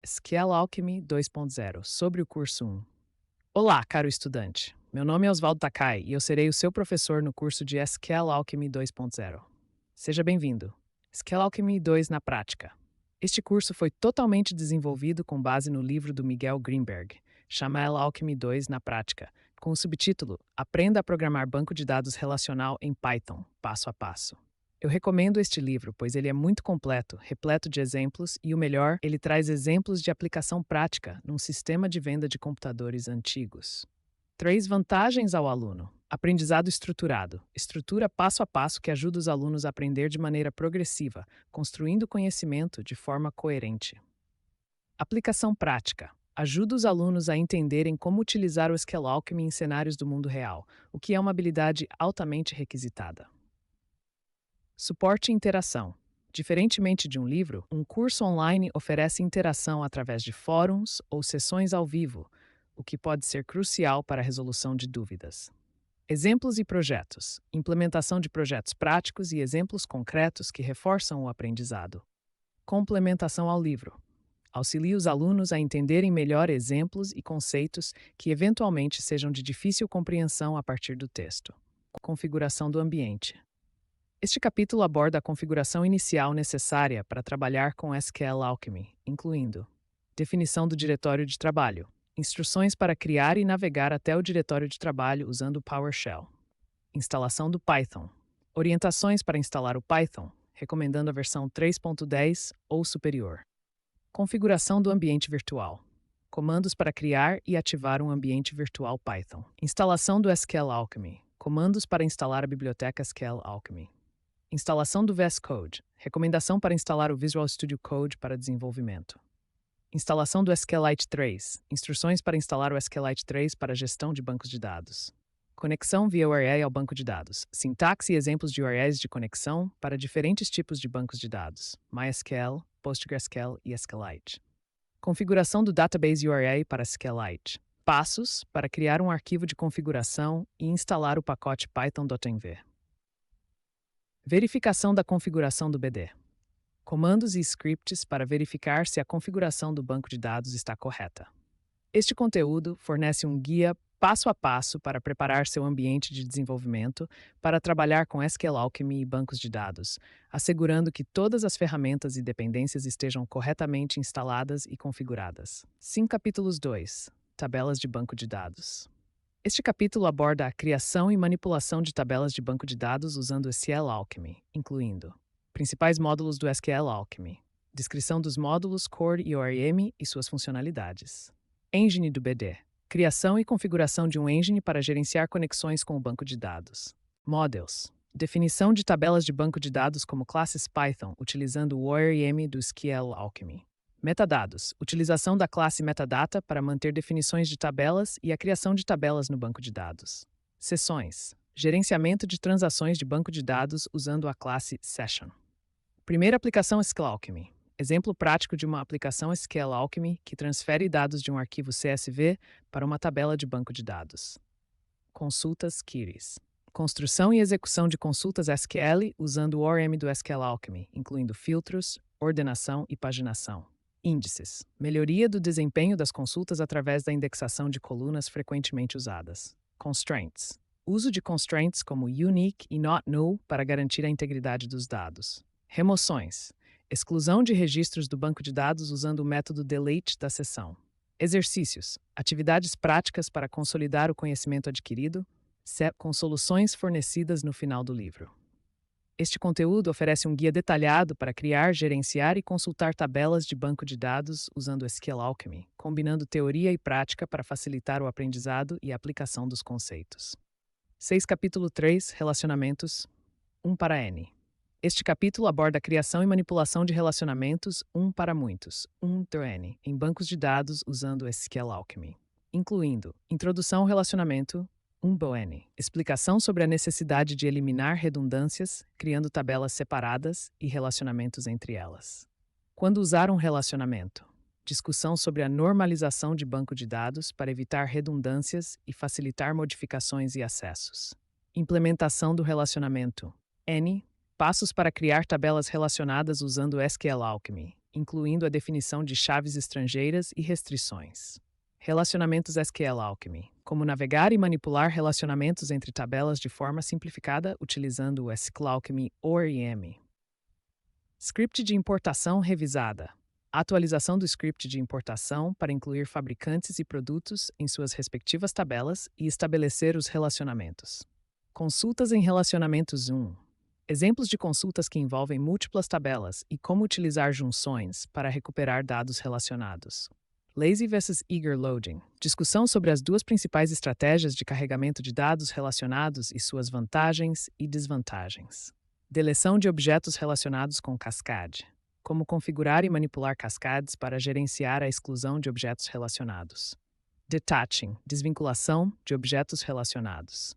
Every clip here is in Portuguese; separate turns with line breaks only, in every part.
SQL Alchemy 2.0, sobre o curso 1. Olá, caro estudante. Meu nome é Oswaldo Takai e eu serei o seu professor no curso de SQL Alchemy 2.0. Seja bem-vindo. SQL Alchemy 2 na prática. Este curso foi totalmente desenvolvido com base no livro do Miguel Greenberg, SQL Alchemy 2 na prática, com o subtítulo Aprenda a programar banco de dados relacional em Python, passo a passo. Eu recomendo este livro, pois ele é muito completo, repleto de exemplos e, o melhor, ele traz exemplos de aplicação prática num sistema de venda de computadores antigos. 3 vantagens ao aluno. Aprendizado estruturado. Estrutura passo a passo que ajuda os alunos a aprender de maneira progressiva, construindo conhecimento de forma coerente. Aplicação prática. Ajuda os alunos a entenderem como utilizar o SQL Alchemy em cenários do mundo real, o que é uma habilidade altamente requisitada. Suporte e interação. Diferentemente de um livro, um curso online oferece interação através de fóruns ou sessões ao vivo, o que pode ser crucial para a resolução de dúvidas. Exemplos e projetos. Implementação de projetos práticos e exemplos concretos que reforçam o aprendizado. Complementação ao livro. Auxilia os alunos a entenderem melhor exemplos e conceitos que eventualmente sejam de difícil compreensão a partir do texto. Configuração do ambiente. Este capítulo aborda a configuração inicial necessária para trabalhar com SQL Alchemy, incluindo definição do diretório de trabalho, instruções para criar e navegar até o diretório de trabalho usando o PowerShell, instalação do Python, orientações para instalar o Python, recomendando a versão 3.10 ou superior, configuração do ambiente virtual, comandos para criar e ativar um ambiente virtual Python, instalação do SQL Alchemy, comandos para instalar a biblioteca SQL Alchemy. Instalação do VS Code. Recomendação para instalar o Visual Studio Code para desenvolvimento. Instalação do SQLite 3. Instruções para instalar o SQLite 3 para gestão de bancos de dados. Conexão via URL ao banco de dados. Sintaxe e exemplos de URLs de conexão para diferentes tipos de bancos de dados. MySQL, PostgreSQL e SQLite. Configuração do Database URL para SQLite. Passos para criar um arquivo de configuração e instalar o pacote python.env. Verificação da configuração do BD. Comandos e scripts para verificar se a configuração do banco de dados está correta. Este conteúdo fornece um guia passo a passo para preparar seu ambiente de desenvolvimento para trabalhar com SQL Alchemy e bancos de dados, assegurando que todas as ferramentas e dependências estejam corretamente instaladas e configuradas. Sim, capítulos 2. Tabelas de banco de dados. Este capítulo aborda a criação e manipulação de tabelas de banco de dados usando o SQL Alchemy, incluindo principais módulos do SQL Alchemy, descrição dos módulos Core e ORM e suas funcionalidades, Engine do BD, criação e configuração de um engine para gerenciar conexões com o banco de dados, Models, definição de tabelas de banco de dados como classes Python utilizando o ORM do SQL Alchemy. Metadados. Utilização da classe metadata para manter definições de tabelas e a criação de tabelas no banco de dados. Sessões. Gerenciamento de transações de banco de dados usando a classe Session. Primeira aplicação SQL Alchemy. Exemplo prático de uma aplicação SQL Alchemy que transfere dados de um arquivo CSV para uma tabela de banco de dados. Consultas queries. Construção e execução de consultas SQL usando o ORM do SQL Alchemy, incluindo filtros, ordenação e paginação. Índices. Melhoria do desempenho das consultas através da indexação de colunas frequentemente usadas. Constraints. Uso de constraints como unique e not null para garantir a integridade dos dados. Remoções. Exclusão de registros do banco de dados usando o método delete da seção. Exercícios. Atividades práticas para consolidar o conhecimento adquirido, com soluções fornecidas no final do livro. Este conteúdo oferece um guia detalhado para criar, gerenciar e consultar tabelas de banco de dados usando o SQL Alchemy, combinando teoria e prática para facilitar o aprendizado e a aplicação dos conceitos. 6. Capítulo 3. Relacionamentos 1 para N. Este capítulo aborda a criação e manipulação de relacionamentos 1 para muitos, 1 to N, em bancos de dados usando o SQL Alchemy, incluindo introdução ao relacionamento, 1BON. Explicação sobre a necessidade de eliminar redundâncias, criando tabelas separadas e relacionamentos entre elas. Quando usar um relacionamento. Discussão sobre a normalização de banco de dados para evitar redundâncias e facilitar modificações e acessos. Implementação do relacionamento. N. Passos para criar tabelas relacionadas usando SQL Alchemy, incluindo a definição de chaves estrangeiras e restrições. Relacionamentos SQL Alchemy. Como navegar e manipular relacionamentos entre tabelas de forma simplificada utilizando o SQL Alchemy ORM. Script de importação revisada. A atualização do script de importação para incluir fabricantes e produtos em suas respectivas tabelas e estabelecer os relacionamentos. Consultas em relacionamentos 1. Exemplos de consultas que envolvem múltiplas tabelas e como utilizar junções para recuperar dados relacionados. Lazy versus Eager Loading. Discussão sobre as duas principais estratégias de carregamento de dados relacionados e suas vantagens e desvantagens. Deleção de objetos relacionados com Cascade. Como configurar e manipular cascades para gerenciar a exclusão de objetos relacionados. Detaching. Desvinculação de objetos relacionados.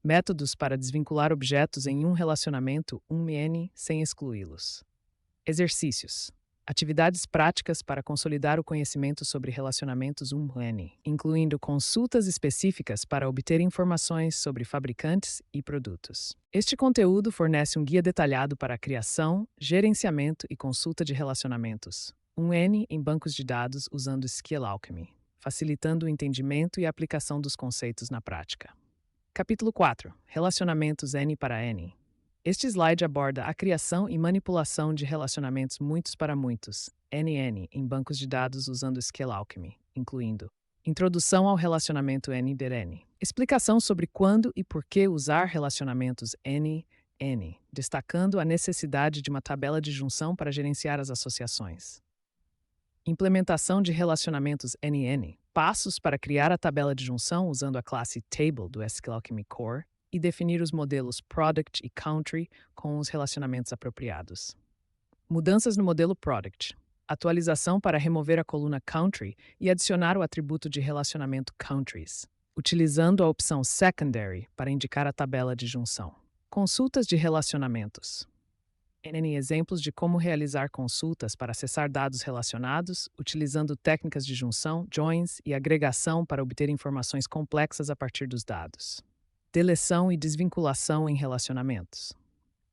Métodos para desvincular objetos em um relacionamento 1N sem excluí-los. Exercícios. Atividades práticas para consolidar o conhecimento sobre relacionamentos 1N, incluindo consultas específicas para obter informações sobre fabricantes e produtos. Este conteúdo fornece um guia detalhado para a criação, gerenciamento e consulta de relacionamentos 1N em bancos de dados usando SQL Alchemy, facilitando o entendimento e a aplicação dos conceitos na prática. Capítulo 4. Relacionamentos N para N. Este slide aborda a criação e manipulação de relacionamentos muitos para muitos, NN, em bancos de dados usando SQL Alchemy, incluindo introdução ao relacionamento N-N, explicação sobre quando e por que usar relacionamentos N-N, destacando a necessidade de uma tabela de junção para gerenciar as associações. Implementação de relacionamentos NN, passos para criar a tabela de junção usando a classe Table do SQL Alchemy Core, e definir os modelos Product e Country com os relacionamentos apropriados. Mudanças no modelo Product. Atualização para remover a coluna Country e adicionar o atributo de relacionamento Countries, utilizando a opção Secondary para indicar a tabela de junção. Consultas de relacionamentos. N exemplos de como realizar consultas para acessar dados relacionados, utilizando técnicas de junção, joins e agregação para obter informações complexas a partir dos dados. Deleção e desvinculação em relacionamentos.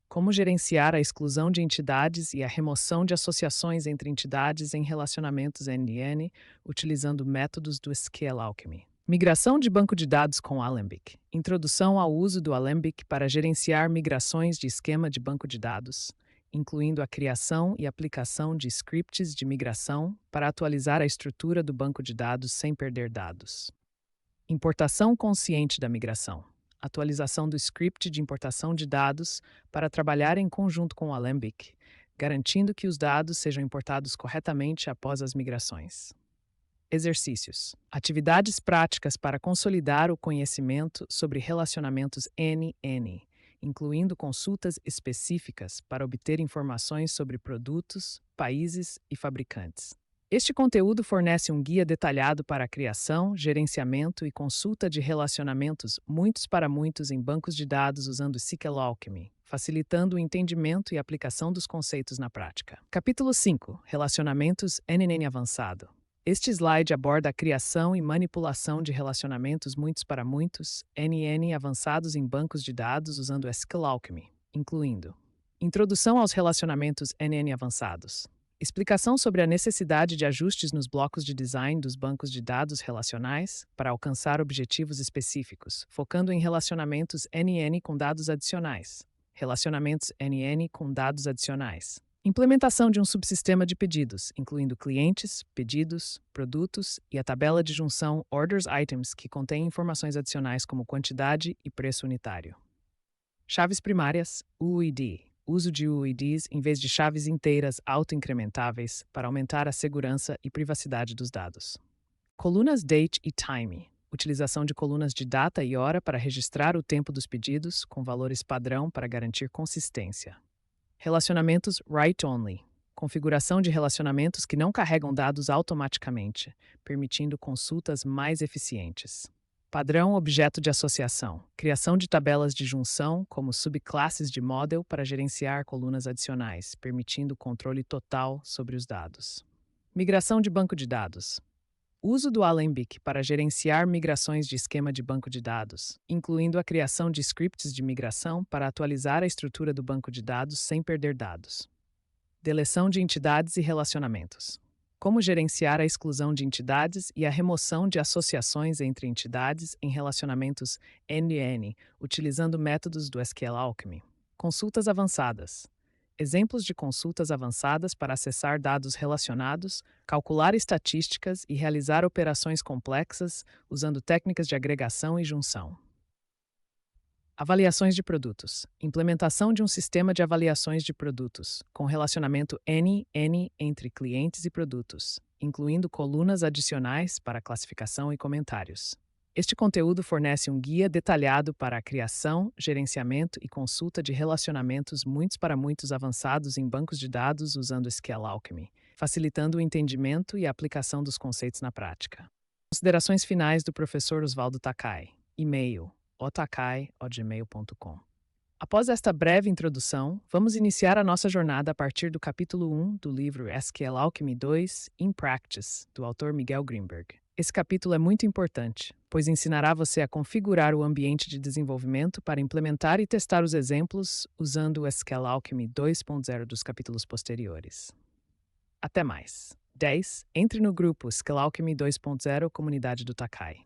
Como gerenciar a exclusão de entidades e a remoção de associações entre entidades em relacionamentos NN, utilizando métodos do SQL Alchemy. Migração de banco de dados com Alembic. Introdução ao uso do Alembic para gerenciar migrações de esquema de banco de dados, incluindo a criação e aplicação de scripts de migração para atualizar a estrutura do banco de dados sem perder dados. Importação consciente da migração. Atualização do script de importação de dados para trabalhar em conjunto com o Alembic, garantindo que os dados sejam importados corretamente após as migrações. Exercícios. Atividades práticas para consolidar o conhecimento sobre relacionamentos NN, incluindo consultas específicas para obter informações sobre produtos, países e fabricantes. Este conteúdo fornece um guia detalhado para a criação, gerenciamento e consulta de relacionamentos muitos para muitos em bancos de dados usando SQL Alchemy, facilitando o entendimento e aplicação dos conceitos na prática. Capítulo 5. Relacionamentos NN Avançado. Este slide aborda a criação e manipulação de relacionamentos muitos para muitos, NN avançados em bancos de dados usando SQL Alchemy, incluindo introdução aos relacionamentos NN avançados. Explicação sobre a necessidade de ajustes nos blocos de design dos bancos de dados relacionais para alcançar objetivos específicos, focando em relacionamentos NN com dados adicionais, relacionamentos NN com dados adicionais. Implementação de um subsistema de pedidos, incluindo clientes, pedidos, produtos e a tabela de junção Orders Items que contém informações adicionais como quantidade e preço unitário. Chaves primárias, UID. Uso de UIDs em vez de chaves inteiras auto-incrementáveis para aumentar a segurança e privacidade dos dados. Colunas Date e Time. Utilização de colunas de data e hora para registrar o tempo dos pedidos, com valores padrão para garantir consistência. Relacionamentos Write-Only. Configuração de relacionamentos que não carregam dados automaticamente, permitindo consultas mais eficientes. Padrão objeto de associação. Criação de tabelas de junção, como subclasses de model para gerenciar colunas adicionais, permitindo controle total sobre os dados. Migração de banco de dados. Uso do Alembic para gerenciar migrações de esquema de banco de dados, incluindo a criação de scripts de migração para atualizar a estrutura do banco de dados sem perder dados. Deleção de entidades e relacionamentos. Como gerenciar a exclusão de entidades e a remoção de associações entre entidades em relacionamentos N-N, utilizando métodos do SQL Alchemy. Consultas avançadas. Exemplos de consultas avançadas para acessar dados relacionados, calcular estatísticas e realizar operações complexas usando técnicas de agregação e junção. Avaliações de produtos. Implementação de um sistema de avaliações de produtos, com relacionamento N-N entre clientes e produtos, incluindo colunas adicionais para classificação e comentários. Este conteúdo fornece um guia detalhado para a criação, gerenciamento e consulta de relacionamentos muitos para muitos avançados em bancos de dados usando SQL Alchemy, facilitando o entendimento e a aplicação dos conceitos na prática. Considerações finais do professor Oswaldo Takai. E-mail otakai@gmail.com. Após esta breve introdução, vamos iniciar a nossa jornada a partir do capítulo 1 do livro SQL Alchemy 2 in Practice, do autor Miguel Greenberg. Esse capítulo é muito importante, pois ensinará você a configurar o ambiente de desenvolvimento para implementar e testar os exemplos usando o SQL Alchemy 2.0 dos capítulos posteriores. Até mais. 10. Entre no grupo SQL Alchemy 2.0 Comunidade do Takai.